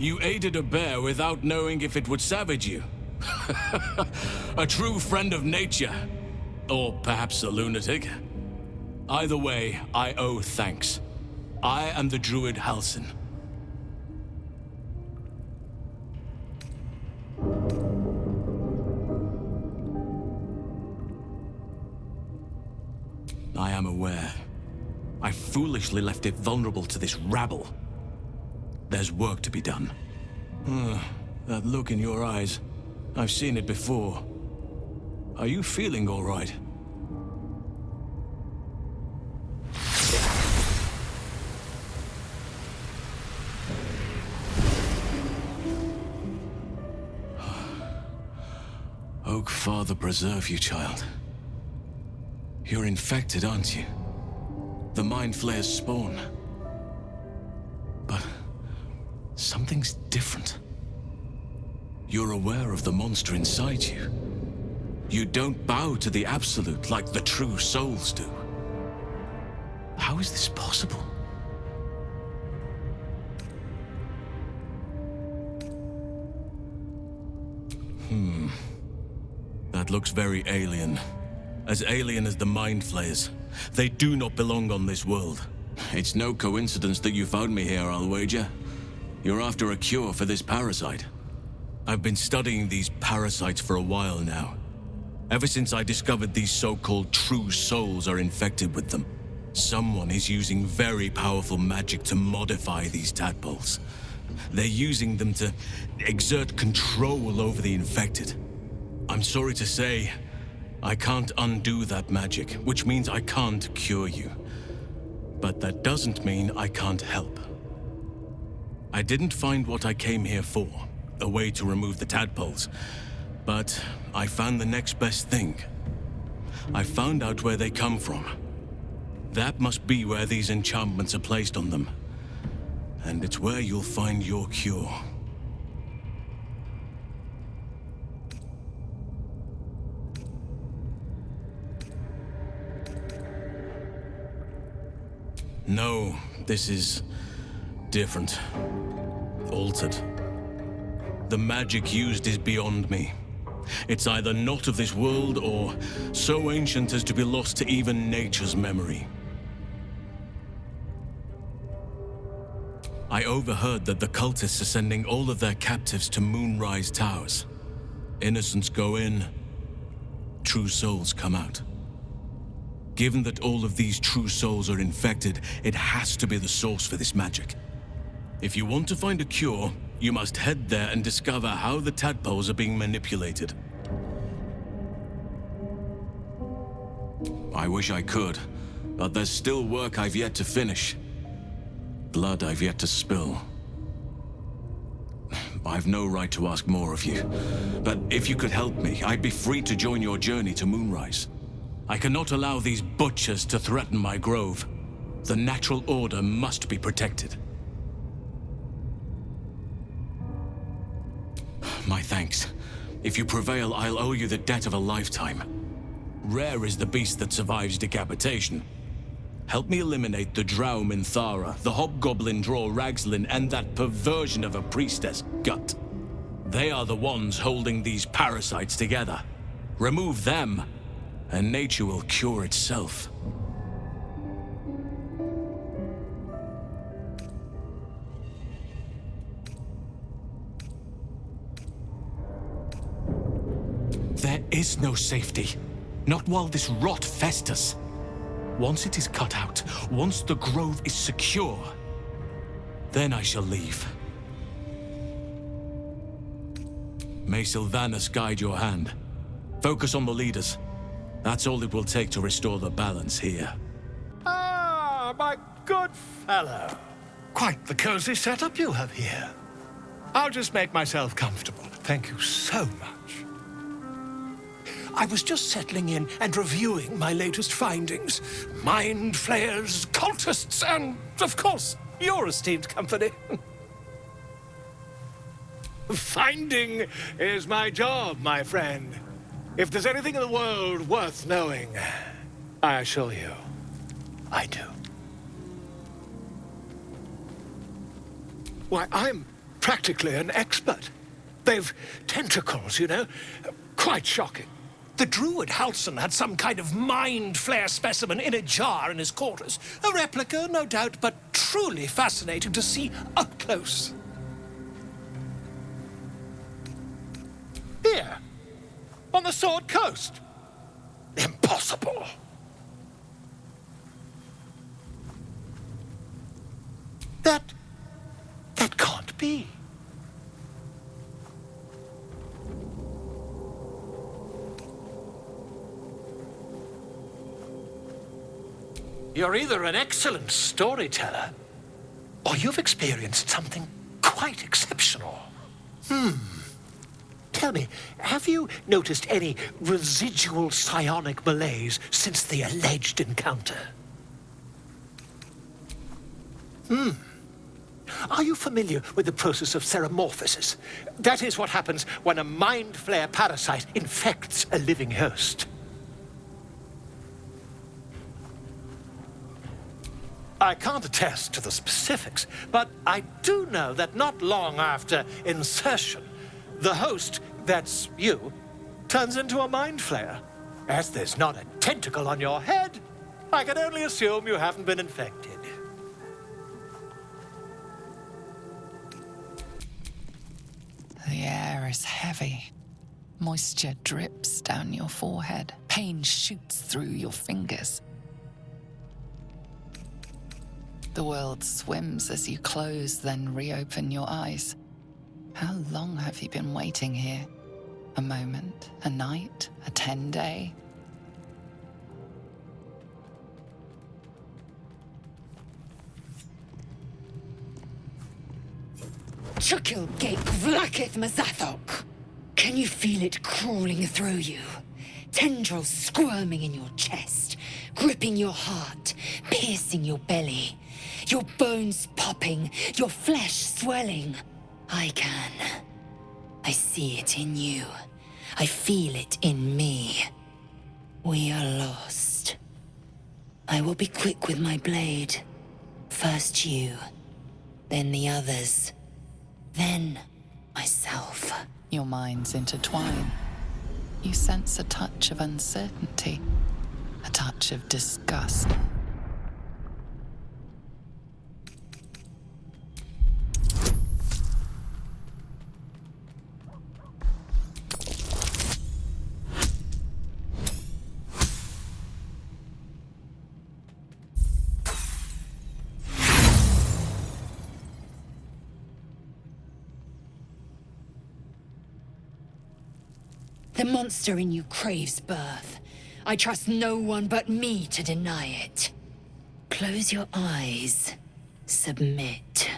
You aided a bear without knowing if it would savage you. A true friend of nature. Or perhaps a lunatic. Either way, I owe thanks. I am the druid Halsin. I am aware. I foolishly left it vulnerable to this rabble. There's work to be done. That look in your eyes. I've seen it before. Are you feeling all right? Oak Father preserve you, child. You're infected, aren't you? The Mind Flayer's spawn. But something's different. You're aware of the monster inside you. You don't bow to the Absolute like the true souls do. How is this possible? That looks very alien. As alien as the Mind Flayers. They do not belong on this world. It's no coincidence that you found me here, I'll wager. You're after a cure for this parasite. I've been studying these parasites for a while now. Ever since I discovered these so-called true souls are infected with them. Someone is using very powerful magic to modify these tadpoles. They're using them to exert control over the infected. I'm sorry to say, I can't undo that magic, which means I can't cure you. But that doesn't mean I can't help. I didn't find what I came here for, a way to remove the tadpoles, but I found the next best thing. I found out where they come from. That must be where these enchantments are placed on them. And it's where you'll find your cure. No, this is different. Altered. The magic used is beyond me. It's either not of this world or so ancient as to be lost to even nature's memory. I overheard that the cultists are sending all of their captives to Moonrise Towers. Innocents go in, true souls come out. Given that all of these true souls are infected, it has to be the source for this magic. If you want to find a cure, you must head there and discover how the tadpoles are being manipulated. I wish I could, but there's still work I've yet to finish. Blood I've yet to spill. I've no right to ask more of you, but if you could help me, I'd be free to join your journey to Moonrise. I cannot allow these butchers to threaten my grove. The natural order must be protected. My thanks. If you prevail, I'll owe you the debt of a lifetime. Rare is the beast that survives decapitation. Help me eliminate the Drow Minthara, the Hobgoblin Draw Ragslin, and that perversion of a priestess, Gut. They are the ones holding these parasites together. Remove them, and nature will cure itself. There is no safety. Not while this rot festers. Once it is cut out, once the grove is secure, then I shall leave. May Sylvanas guide your hand. Focus on the leaders. That's all it will take to restore the balance here. Ah, my good fellow. Quite the cozy setup you have here. I'll just make myself comfortable. Thank you so much. I was just settling in and reviewing my latest findings. Mind flayers, cultists, and, of course, your esteemed company. Finding is my job, my friend. If there's anything in the world worth knowing, I assure you, I do. Why, I'm practically an expert. They've tentacles, you know. Quite shocking. The druid Halson had some kind of mind flare specimen in a jar in his quarters. A replica, no doubt, but truly fascinating to see up close. Here, on the Sword Coast. Impossible. That can't be. You're either an excellent storyteller, or you've experienced something quite exceptional. Tell me, have you noticed any residual psionic malaise since the alleged encounter? Are you familiar with the process of ceremorphosis? That is what happens when a mind flare parasite infects a living host. I can't attest to the specifics, but I do know that not long after insertion, the host, that's you, turns into a mind flayer. As there's not a tentacle on your head, I can only assume you haven't been infected. The air is heavy. Moisture drips down your forehead. Pain shoots through your fingers. The world swims as you close, then reopen your eyes. How long have you been waiting here? A moment? A night? A 10-day? Chukil Gate Vlakith Mazathok. Can you feel it crawling through you? Tendrils squirming in your chest, gripping your heart, piercing your belly. Your bones popping, your flesh swelling. I can. I see it in you. I feel it in me. We are lost. I will be quick with my blade. First you, then the others, then myself. Your minds intertwine. You sense a touch of uncertainty, a touch of disgust. The monster in you craves birth. I trust no one but me to deny it. Close your eyes. Submit.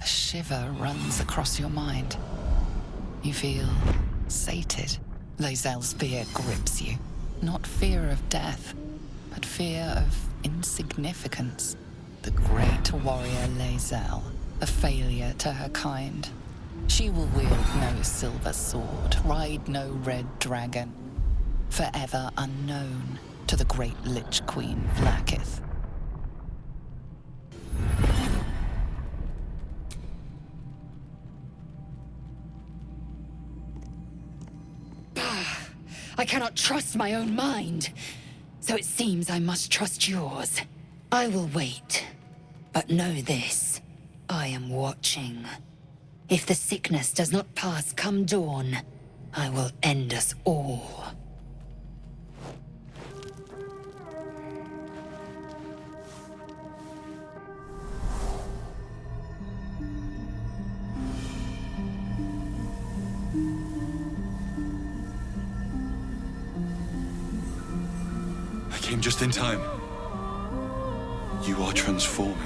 A shiver runs across your mind. You feel sated. Lae'zel's fear grips you. Not fear of death, but fear of insignificance. The great warrior Lae'zel, a failure to her kind. She will wield no silver sword, ride no red dragon. Forever unknown to the great Lich Queen Vlakith. I cannot trust my own mind. So it seems I must trust yours. I will wait. But know this. I am watching. If the sickness does not pass come dawn, I will end us all. Came just in time. You are transforming.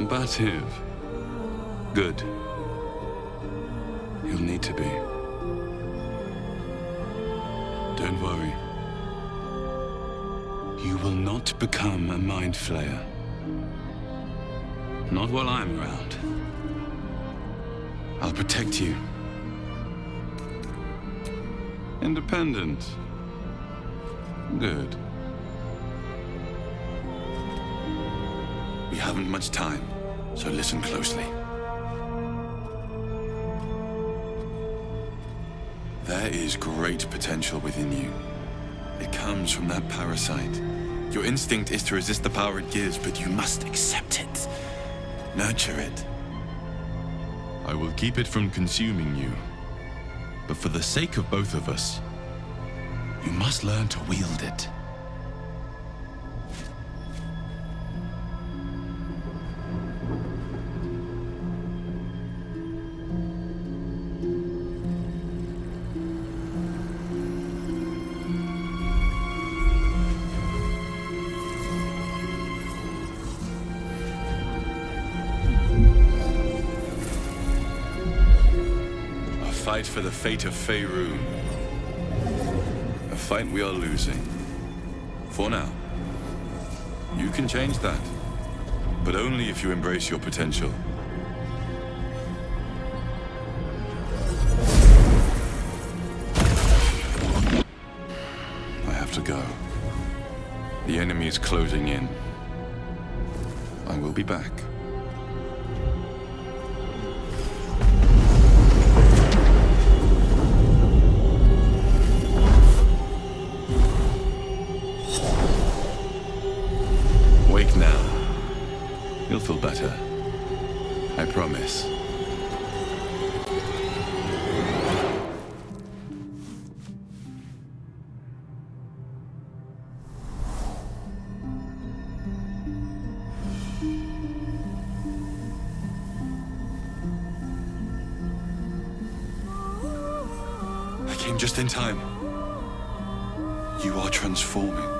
Combative. Good. You'll need to be. Don't worry. You will not become a mind flayer. Not while I'm around. I'll protect you. Independent. Good. We haven't much time, so listen closely. There is great potential within you. It comes from that parasite. Your instinct is to resist the power it gives, but you must accept it. Nurture it. I will keep it from consuming you. But for the sake of both of us, you must learn to wield it. Fight for the fate of Faerun. A fight we are losing. For now. You can change that. But only if you embrace your potential. I have to go. The enemy is closing in. I will be back. You'll feel better. I promise. I came just in time. You are transforming.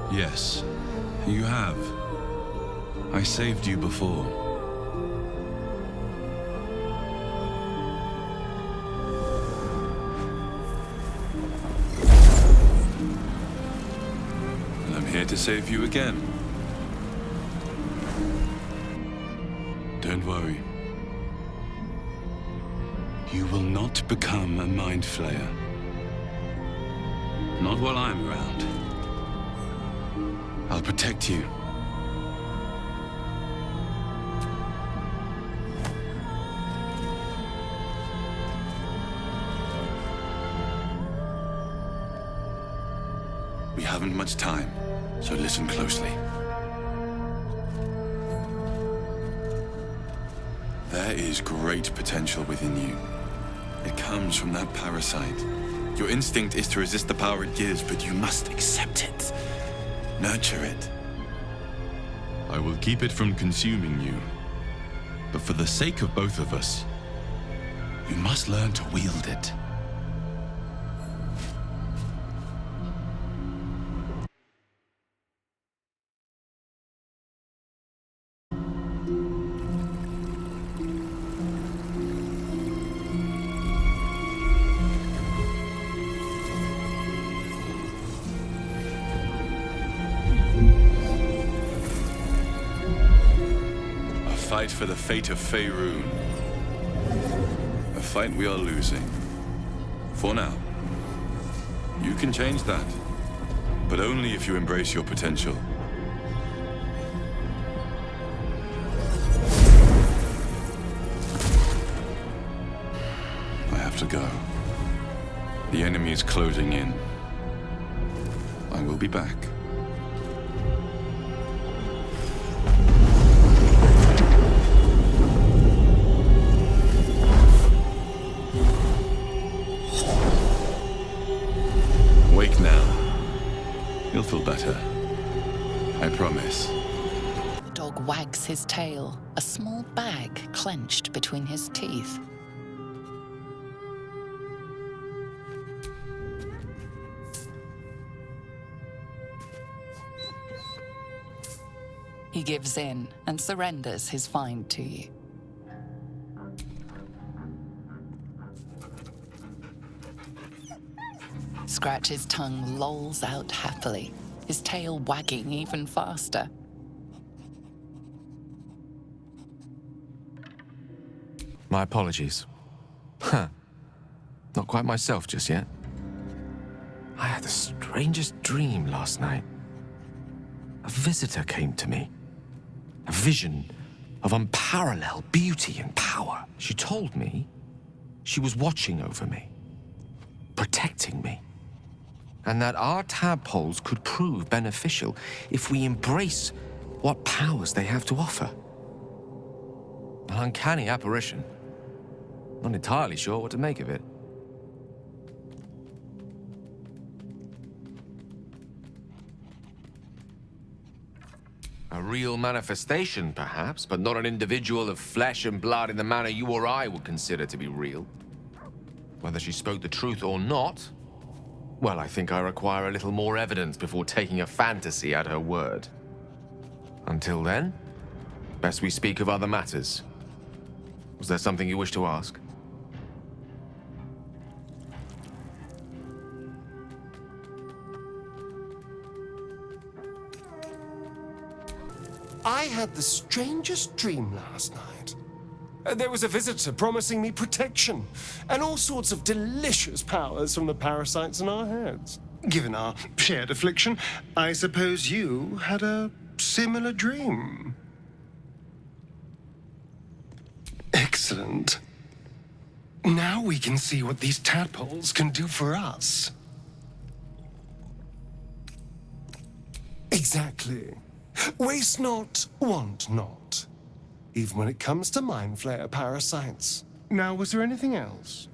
Yes, you have. I saved you before. And I'm here to save you again. Don't worry. You will not become a mind flayer. Not while I'm around. I'll protect you. We haven't much time, so listen closely. There is great potential within you. It comes from that parasite. Your instinct is to resist the power it gives, but you must accept it. Nurture it. I will keep it from consuming you. But for the sake of both of us, you must learn to wield it. Fight for the fate of Faerun. A fight we are losing. For now. You can change that. But only if you embrace your potential. I have to go. The enemy is closing in. I will be back. Wake now. You'll feel matter. I promise. The dog wags his tail, a small bag clenched between his teeth. He gives in and surrenders his find to you. Scratch's tongue lolls out happily, his tail wagging even faster. My apologies. Huh. Not quite myself just yet. I had the strangest dream last night. A visitor came to me. A vision of unparalleled beauty and power. She told me she was watching over me, protecting me, and that our tadpoles could prove beneficial if we embrace what powers they have to offer. An uncanny apparition. Not entirely sure what to make of it. A real manifestation, perhaps, but not an individual of flesh and blood in the manner you or I would consider to be real. Whether she spoke the truth or not, well, I think I require a little more evidence before taking a fantasy at her word. Until then, best we speak of other matters. Was there something you wish to ask? I had the strangest dream last night. There was a visitor promising me protection and all sorts of delicious powers from the parasites in our heads. Given our shared affliction, I suppose you had a similar dream. Excellent. Now we can see what these tadpoles can do for us. Exactly. Waste not, want not. Even when it comes to mind flayer parasites. Now, was there anything else?